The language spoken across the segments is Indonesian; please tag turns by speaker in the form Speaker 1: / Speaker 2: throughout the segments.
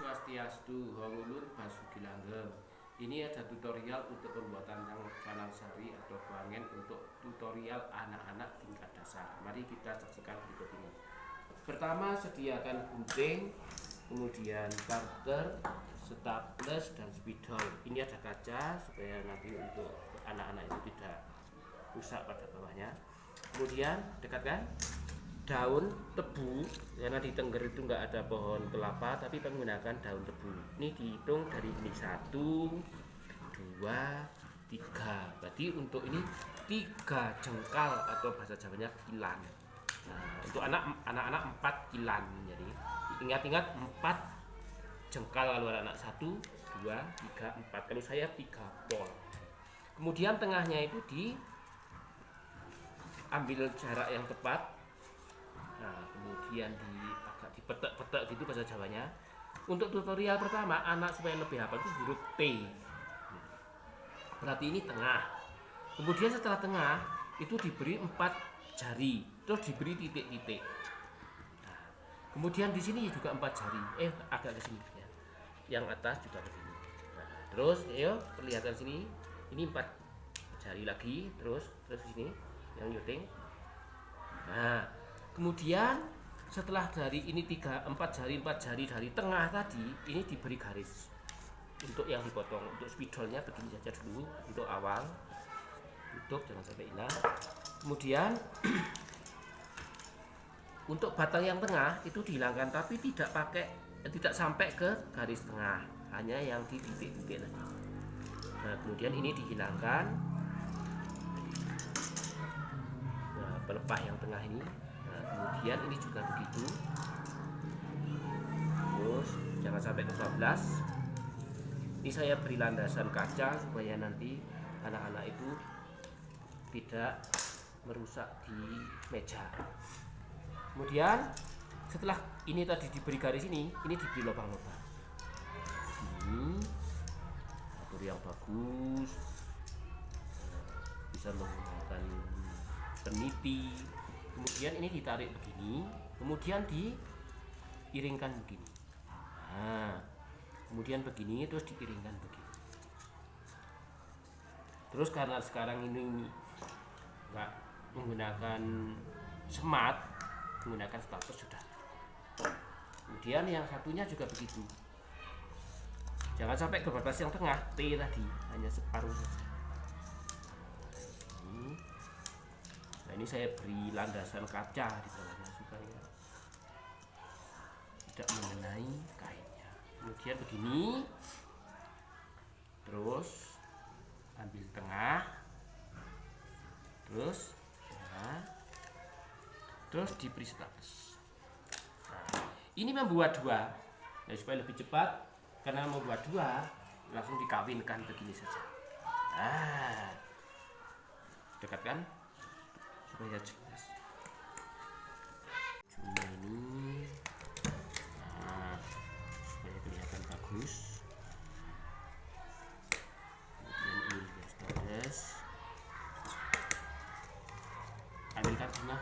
Speaker 1: Swastiastu, Hongulur Basuki Langgeng. Ini ada tutorial untuk pembuatan canang sari atau wangen untuk tutorial anak-anak tingkat dasar. Mari kita saksikan berikut ini. Pertama, sediakan gunting, kemudian karter, staples, dan spidol. Ini ada kaca supaya nanti untuk anak-anak itu tidak rusak pada bawahnya. Kemudian dekatkan daun tebu, karena di Tengger itu nggak ada pohon kelapa tapi menggunakan daun tebu. Ini dihitung dari ini 1, 2, 3. Berarti untuk ini 3 jengkal atau bahasa Jawanya kilan. Nah, untuk anak-anak 4 kilan. Jadi ingat-ingat 4 jengkal kalau anak 1, 2, 3, 4. Kalau saya 3 pol. Kemudian tengahnya itu diambil jarak yang tepat. Nah, kemudian agak dipetek-petek gitu bahasa Jawanya. Untuk tutorial pertama, anak supaya lebih hafal itu huruf T. Berarti ini tengah. Kemudian setelah tengah itu diberi 4 jari, terus diberi titik-titik. Nah, kemudian di sini juga 4 jari. Agak ke sini ya. Yang atas juga ke sini. Nah, terus ayo perlihatkan sini. Ini 4 jari lagi, terus di sini yang nyuting. Nah, kemudian setelah dari ini 4 jari dari tengah tadi, ini diberi garis untuk yang dipotong. Untuk spidolnya begini saja dulu untuk awal, tutup jangan sampai hilang. Kemudian untuk batang yang tengah itu dihilangkan, tapi tidak sampai ke garis tengah, hanya yang di titik-titik. Nah, kemudian ini dihilangkan. Nah, pelepah yang tengah ini. Nah, kemudian ini juga begitu. Terus jangan sampai kebablas. Ini saya beri landasan kaca supaya nanti anak-anak itu tidak merusak di meja. Kemudian setelah ini tadi diberi garis ini diberi lubang-lubang. Ini atur yang bagus. Bisa menggunakan peniti. Kemudian ini ditarik begini, kemudian diiringkan begini. Nah, kemudian begini, terus diiringkan begini. Terus karena sekarang ini nggak menggunakan semat, menggunakan staples sudah. Kemudian yang satunya juga begitu. Jangan sampai ke batas yang tengah T tadi, hanya separuh saja. Nah, ini saya beri landasan kaca di bawahnya supaya tidak mengenai kainnya. Kemudian begini, terus ambil tengah, terus diberi staples. Nah, ini membuat 2. Nah, supaya lebih cepat, karena membuat 2 langsung dikawinkan begini saja. Nah, dekatkan supaya jelas. Cuma ini, nah, supaya kelihatan bagus. Kemudian ini staples. Ambilkan tengah.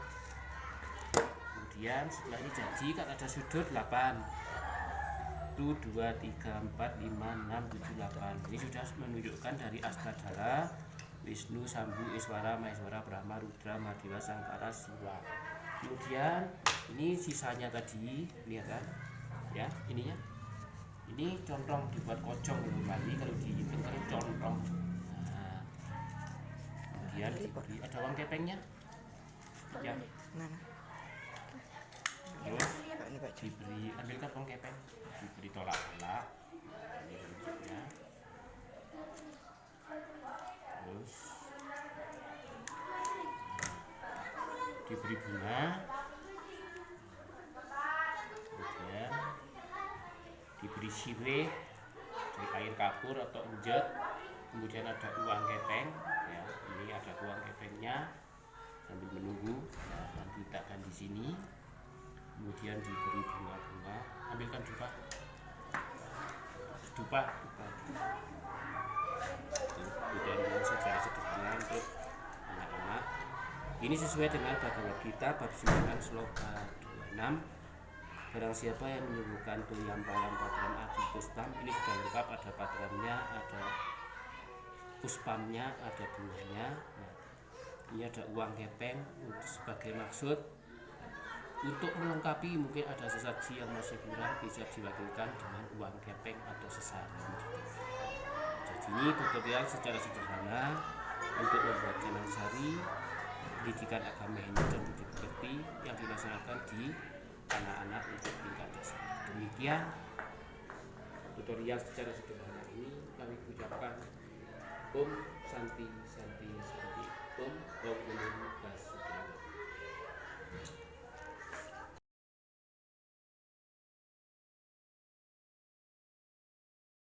Speaker 1: Kemudian setelah ini jadi kan ada sudut 8. 1, 2, 3, 4, 5, 6, 7, 8. Ini sudah menunjukkan dari Astadara, Wisnu, Sambu, Iswara, Maheswara, Brahma, Rudra, Madewa, Sangkara, Siwa. Kemudian ini sisanya tadi, lihat kan? Ya, ininya. Ini contong dibuat kocong kembali kalau dihitung kan contong. Nah, kemudian diberi ada uang kepengnya. Ya. Terus diberi, ambilkan uang kepeng, diberi tolak-tolak. Ini bentuknya. Terus diberi bunga, kemudian diberi sirih dari air kapur atau unjet, kemudian ada uang kepeng ya, ini ada uang kepengnya sambil menunggu. Nah, nanti letakkan di sini, kemudian diberi bunga-bunga, ambilkan dupa. Kemudian secara sederhana untuk anak-anak. Ini sesuai dengan Bhagavad Gita bab 9 sloka 26. Barang siapa yang menyembuhkan Tuyam Payam Patram Adi Puspam, ini sudah lengkap, ada patramnya, ada puspamnya, ada bunganya. Nah, ini ada uang kepeng untuk sebagai maksud untuk melengkapi, mungkin ada sesaji yang masih kurang, bisa diwakilkan dengan uang kepeng atau sesajen. Jadi ini tutorial secara sederhana untuk membuat canang sari pendidikan agama Hindu dan budi pekerti yang dilaksanakan di anak-anak untuk tingkat dasar. Demikian tutorial secara sederhana ini kami ucapkan Om Santi Santi Santi Om Om Basuki.